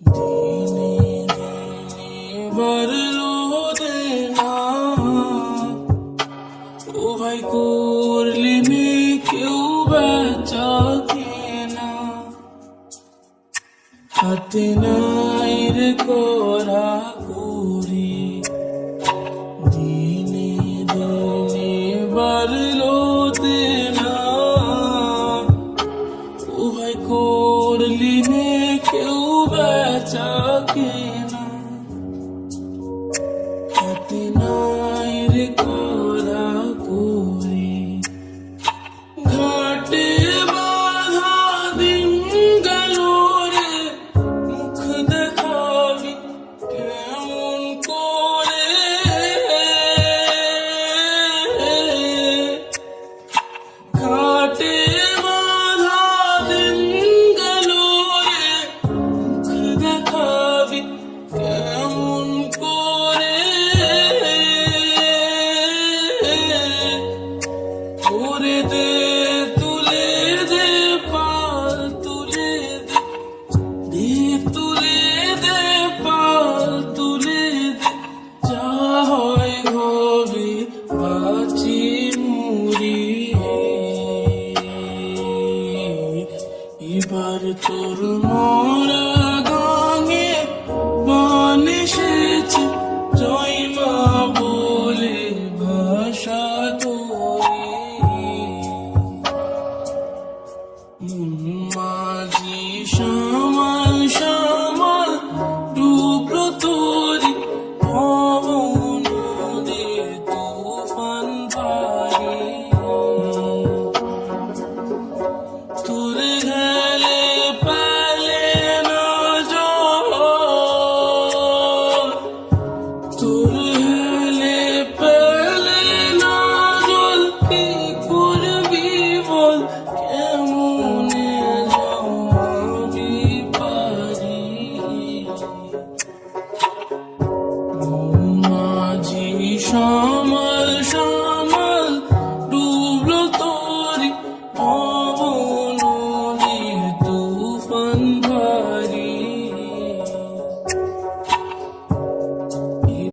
দিনে দিনে বাড়লো দেনা, ও ভাই করলি মে কেউ বেচা কেনা, হাতে নাই রে করা করি। দিনে দিনে বাড়লো দেনা, ও ভাই করলি মে কেউ বেচা কেনা, হাতে নাই রে করা করি। ঘাটে বাঁধা দিন গেল রে, মুখ দেখাবি কেমন করে। ঘাটে বাঁধা দিন গেল রে, মুখ দেখাবি কেমন করে। করে দে তুলে দে পাল তুলে দে, দে তুলে দে পাল তুলে দে, যা হয় হবে বাঁচি মুড়ি। এবার তোর মরা গাঙে বান এসেছে, জয় মা বলে ভাষা তোরে। মাঝি সামাল সামাল ডুবলো তোরি, ভবনদের তুফান ভারী। তোর গেলে পেলে না জল, তোর হেলে পেলে না জল, কি করবি বল কেমনে জমাবি পারি। মাঝি